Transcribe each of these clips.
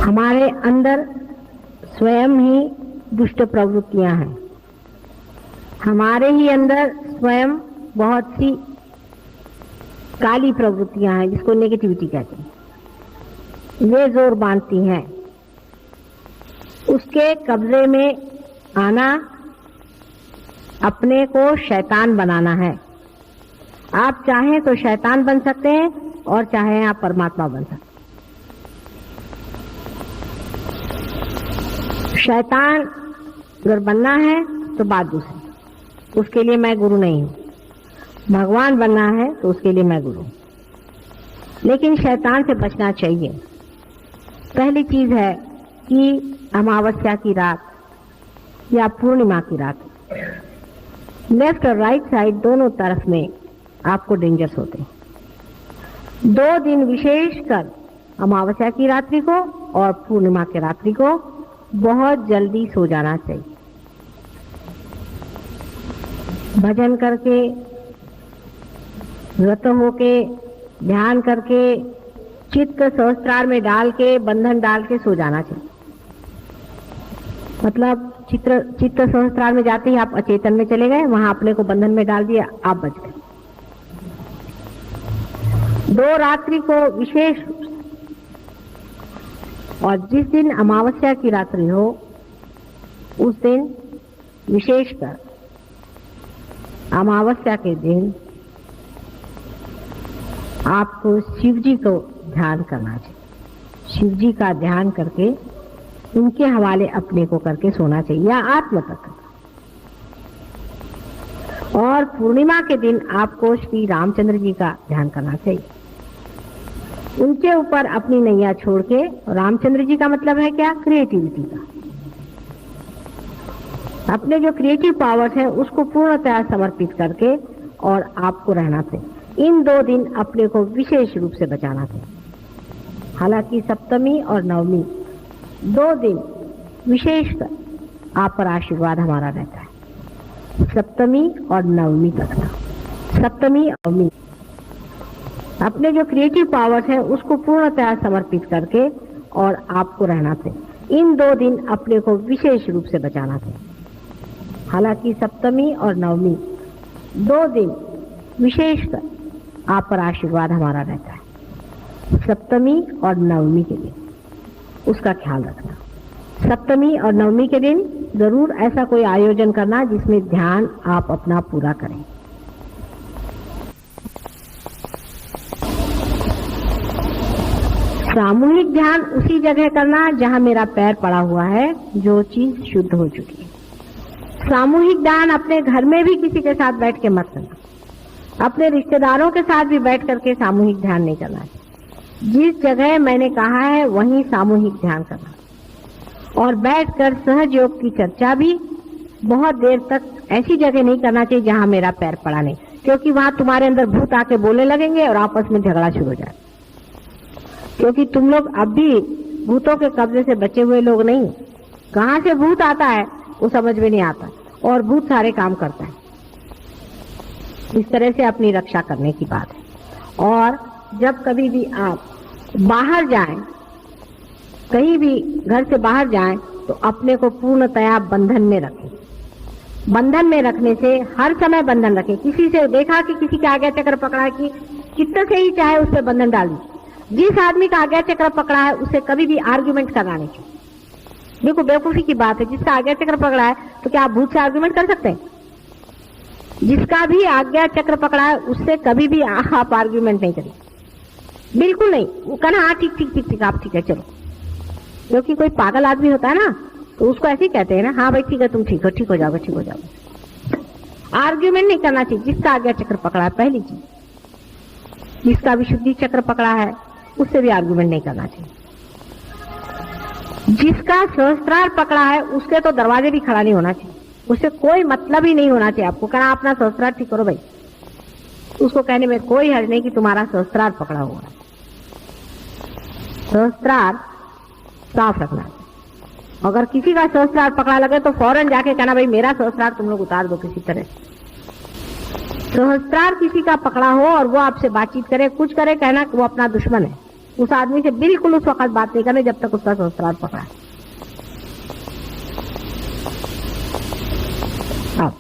हमारे अंदर स्वयं ही दुष्ट प्रवृत्तियां हैं। हमारे ही अंदर स्वयं बहुत सी काली प्रवृत्तियां हैं जिसको नेगेटिविटी कहते हैं। वे जोर बांधती हैं। उसके कब्जे में आना अपने को शैतान बनाना है। आप चाहें तो शैतान बन सकते हैं और चाहें आप परमात्मा बन सकते हैं। शैतान अगर बनना है तो बात दूसरी, उसके लिए मैं गुरु नहीं हूं। भगवान बनना है तो उसके लिए मैं गुरु। लेकिन शैतान से बचना चाहिए। पहली चीज है कि अमावस्या की रात या पूर्णिमा की रात, लेफ्ट और राइट साइड दोनों तरफ में आपको डेंजर्स होते हैं। 2 दिन विशेषकर अमावस्या की रात्रि को और पूर्णिमा की रात्रि को बहुत जल्दी सो जाना चाहिए। भजन करके, व्रत होके, ध्यान करके, चित्त सहस्त्रार में डाल के, बंधन डाल के सो जाना चाहिए। मतलब चित्त सहस्त्रार में जाते ही आप अचेतन में चले गए, वहां अपने को बंधन में डाल दिया, आप बच गए। 2 रात्रि को विशेष, और जिस दिन अमावस्या की रात्रि हो उस दिन विशेषकर अमावस्या के दिन आपको शिव जी को ध्यान करना चाहिए। शिव जी का ध्यान करके उनके हवाले अपने को करके सोना चाहिए या आत्म तक। और पूर्णिमा के दिन आपको श्री रामचंद्र जी का ध्यान करना चाहिए। उनके ऊपर अपनी नैया छोड़ के, रामचंद्र जी का मतलब है क्या? क्रिएटिविटी का। अपने जो क्रिएटिव पावर्स है उसको पूर्णतः समर्पित करके और आपको रहना चाहिए। इन 2 दिन अपने को विशेष रूप से बचाना चाहिए। हालांकि सप्तमी और नवमी 2 दिन विशेषकर आप पर आशीर्वाद हमारा रहता है। सप्तमी और नवमी तक ना, सप्तमी नवमी अपने जो क्रिएटिव पावर्स है उसको पूर्णतः समर्पित करके और आपको रहना चाहिए। इन 2 दिन अपने को विशेष रूप से बचाना चाहिए। हालांकि सप्तमी और नवमी 2 दिन विशेषकर आप पर आशीर्वाद हमारा रहता है। सप्तमी और नवमी के दिन उसका ख्याल रखना। सप्तमी और नवमी के दिन जरूर ऐसा कोई आयोजन करना जिसमें ध्यान आप अपना पूरा करें। सामूहिक ध्यान उसी जगह करना जहां मेरा पैर पड़ा हुआ है, जो चीज शुद्ध हो चुकी है। सामूहिक ध्यान अपने घर में भी किसी के साथ बैठ के मत करना। अपने रिश्तेदारों के साथ भी बैठ करके सामूहिक ध्यान नहीं करना है। जिस जगह मैंने कहा है वहीं सामूहिक ध्यान करना। और बैठकर सहज योग की चर्चा भी बहुत देर तक ऐसी जगह नहीं करना चाहिए जहां मेरा पैर पड़ा नहीं, क्योंकि वहां तुम्हारे अंदर भूत आके बोलने लगेंगे और आपस में झगड़ा शुरू हो जाए। क्योंकि तुम लोग अब भी भूतों के कब्जे से बचे हुए लोग नहीं। कहां से भूत आता है वो समझ में नहीं आता, और भूत सारे काम करता है। इस तरह से अपनी रक्षा करने की बात है। और जब कभी भी आप बाहर जाएं, कहीं भी घर से बाहर जाएं, तो अपने को पूर्णतया बंधन में रखें। बंधन में रखने से हर समय बंधन रखें। किसी से देखा कि किसी का आज्ञा चक्र पकड़ा कि चित्त से ही चाहे उस पर बंधन डाल दीजिए। जिस आदमी का आज्ञा चक्र पकड़ा है उससे कभी भी आर्ग्यूमेंट करना नहीं चाहिए। देखो बेवकूफी की बात है, जिसका आज्ञा चक्र पकड़ा है तो क्या आप भूत से आर्ग्यूमेंट कर सकते हैं? जिसका भी आज्ञा चक्र पकड़ा है उससे कभी भी आप आर्ग्यूमेंट नहीं करें, बिल्कुल नहीं। वो कहना हाँ ठीक ठीक ठीक ठीक, आप ठीक है चलो। क्योंकि कोई पागल आदमी होता है ना तो उसको ऐसे ही कहते हैं ना, हाँ भाई ठीक है तुम ठीक हो जाओगे, ठीक हो जाओगे। आर्ग्यूमेंट नहीं करना चाहिए। जिसका आज्ञा चक्र पकड़ा है, पहली चीज, जिसका विशुद्धि चक्र पकड़ा है उससे भी आर्गुमेंट नहीं करना चाहिए। जिसका सहस्त्रार पकड़ा है उसके तो दरवाजे भी खड़ा नहीं होना चाहिए। उससे कोई मतलब ही नहीं होना चाहिए। आपको कहना अपना सहस्त्रार ठीक करो भाई, उसको कहने में कोई हर्ज नहीं कि तुम्हारा सहस्त्रार पकड़ा हुआ है। सहस्त्रार साफ रखना। अगर किसी का सहस्त्रार पकड़ा लगे तो फौरन जाके कहना भाई मेरा सहस्त्रार तुम लोग उतार दो किसी तरह। सहस्त्रार किसी का पकड़ा हो और वो आपसे बातचीत करे, कुछ करे, कहना कि वो अपना दुश्मन है। उस आदमी से बिल्कुल उस वक्त बात नहीं करनी जब तक उसका सहस्त्रार पकड़ा है। अब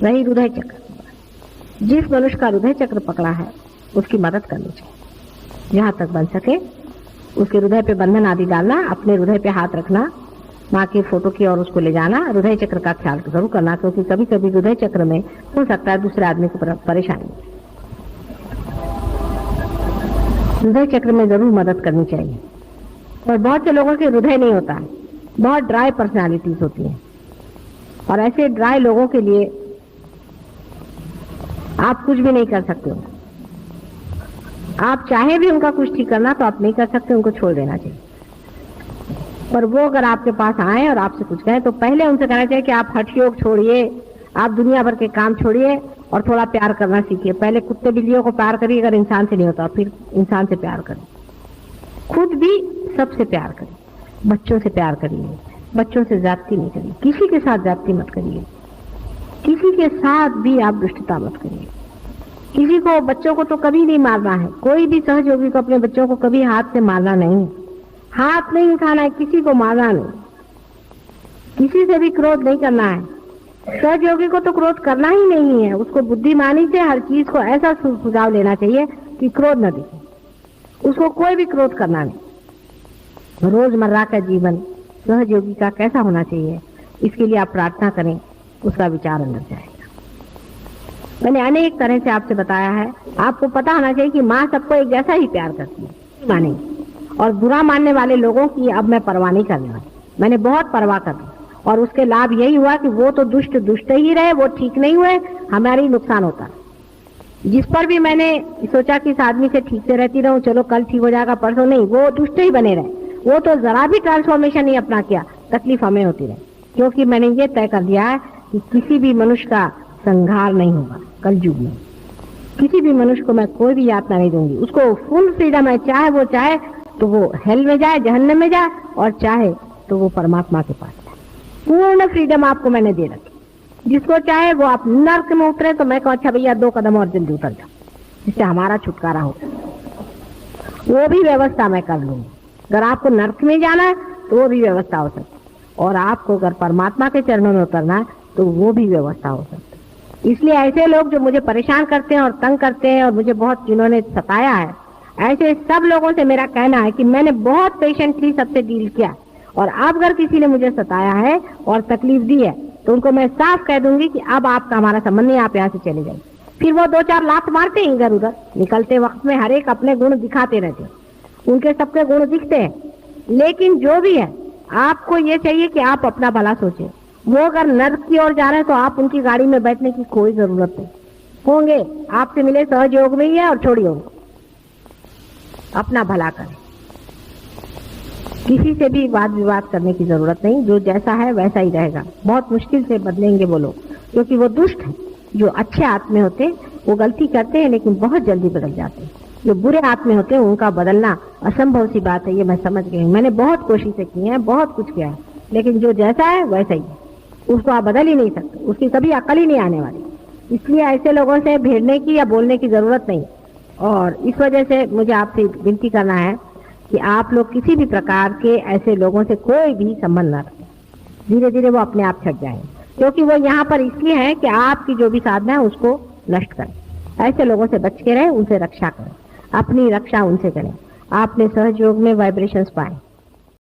वही हृदय चक्र, जिस मनुष्य का हृदय चक्र पकड़ा है उसकी मदद करनी चाहिए, जहां तक बन सके उसके हृदय पे बंधन आदि डालना, अपने हृदय पे हाथ रखना, माँ की फोटो की और उसको ले जाना, हृदय चक्र का ख्याल जरूर करना, क्योंकि कभी कभी हृदय चक्र में हो सकता है दूसरे आदमी को परेशानी। हृदय चक्र में जरूर मदद करनी चाहिए। और बहुत से लोगों के हृदय नहीं होता है, बहुत ड्राई पर्सनालिटीज होती हैं, और ऐसे ड्राई लोगों के लिए आप कुछ भी नहीं कर सकते हो। आप चाहे भी उनका कुछ ठीक करना तो आप नहीं कर सकते, उनको छोड़ देना चाहिए। पर वो अगर आपके पास आए और आपसे कुछ कहें तो पहले उनसे कहना चाहिए कि आप हठ योग छोड़िए, आप दुनिया भर के काम छोड़िए और थोड़ा प्यार करना सीखिए। पहले कुत्ते बिल्लियों को प्यार करिए, अगर इंसान से नहीं होता फिर इंसान से प्यार करिए। खुद भी सबसे प्यार करिए, बच्चों से प्यार करिए, बच्चों से ज्यादती नहीं करिए, किसी के साथ ज्यादती मत करिए, किसी के साथ भी आप दुष्टता मत करिए। किसी को, बच्चों को तो कभी नहीं मारना है, कोई भी सहयोगी को अपने बच्चों को कभी हाथ से मारना नहीं, हाथ नहीं उठाना है, किसी को मारना नहीं, किसी से भी क्रोध नहीं करना है। सहयोगी को तो क्रोध करना ही नहीं है, उसको बुद्धिमानी से हर चीज को ऐसा सुझाव लेना चाहिए कि क्रोध न दिखे, उसको कोई भी क्रोध करना नहीं। रोजमर्रा का जीवन सहयोगी का कैसा होना चाहिए, इसके लिए आप प्रार्थना करें, उसका विचार अंदर जाएगा। मैंने अनेक तरह से आपसे बताया है, आपको पता होना चाहिए कि माँ सबको एक जैसा ही प्यार करती है, माने। और बुरा मानने वाले लोगों की अब मैं परवाह नहीं करने वाली, मैंने बहुत परवाह कर दी, और उसके लाभ यही हुआ कि वो तो दुष्ट दुष्ट ही रहे, वो ठीक नहीं हुए, हमारा ही नुकसान होता। जिस पर भी मैंने सोचा कि इस आदमी से ठीक से रहती रहूं, चलो कल ठीक हो जाएगा, परसों नहीं, वो दुष्ट ही बने रहे, वो तो जरा भी ट्रांसफॉर्मेशन नहीं अपना किया, तकलीफ हमें होती रही। क्योंकि मैंने ये तय कर दिया है कि किसी भी मनुष्य का संहार नहीं होगा कल युग में, किसी भी मनुष्य को मैं कोई भी यातना नहीं दूंगी, उसको फुल फ्रीडम है, चाहे वो चाहे तो वो हेल में जाए, जहन्नम में जाए, और चाहे तो वो परमात्मा के पास जाए। पूर्ण फ्रीडम आपको मैंने दे रखी। जिसको चाहे वो आप नर्क में उतरे तो मैं कहूँ अच्छा भैया 2 कदम और जल्दी उतर जाओ, जिससे हमारा छुटकारा हो, वो भी व्यवस्था मैं कर लूंगी। अगर आपको नर्क में जाना है तो वो भी व्यवस्था हो सकती, और आपको अगर परमात्मा के चरणों में उतरना है तो वो भी व्यवस्था हो सकती। इसलिए ऐसे लोग जो मुझे परेशान करते हैं और तंग करते हैं, और मुझे बहुत जिन्होंने सताया है, ऐसे सब लोगों से मेरा कहना है कि मैंने बहुत पेशेंटली सबसे डील किया, और अब अगर किसी ने मुझे सताया है और तकलीफ दी है तो उनको मैं साफ कह दूंगी कि अब आपका हमारा संबंध नहीं, आप यहाँ से चले जाइए। फिर वो 2-4 लात मारते हैं इधर उधर, निकलते वक्त में हर एक अपने गुण दिखाते रहते हैं, उनके सबके गुण दिखते हैं, लेकिन जो भी है आपको ये चाहिए कि आप अपना भला सोचें। वो अगर नर्क की ओर जा रहे हैं तो आप उनकी गाड़ी में बैठने की कोई जरूरत नहीं, होंगे आपसे मिले सहयोग में ही है, और छोड़िए उनको, अपना भला करें। किसी से भी वाद विवाद करने की जरूरत नहीं, जो जैसा है वैसा ही रहेगा। बहुत मुश्किल से बदलेंगे वो लोग, क्योंकि वो दुष्ट है। जो अच्छे आत्मे होते हैं वो गलती करते हैं लेकिन बहुत जल्दी बदल जाते हैं, जो बुरे आत्मे होते हैं उनका बदलना असंभव सी बात है, ये मैं समझ गई हूँ। मैंने बहुत कोशिशें की हैं, बहुत कुछ किया है, लेकिन जो जैसा है वैसा ही है, उसको आप बदल ही नहीं सकते, उसकी कभी अकल ही नहीं आने वाली। इसलिए ऐसे लोगों से भिड़ने की या बोलने की जरूरत नहीं। और इस वजह से मुझे आपसे विनती करना है कि आप लोग किसी भी प्रकार के ऐसे लोगों से कोई भी संबंध न रखें, धीरे धीरे वो अपने आप छट जाएंगे, क्योंकि वो यहाँ पर इसलिए है कि आपकी जो भी साधना है उसको नष्ट करें। ऐसे लोगों से बच के रहें, उनसे रक्षा करें, अपनी रक्षा उनसे करें। आपने सहयोग में वाइब्रेशंस पाए,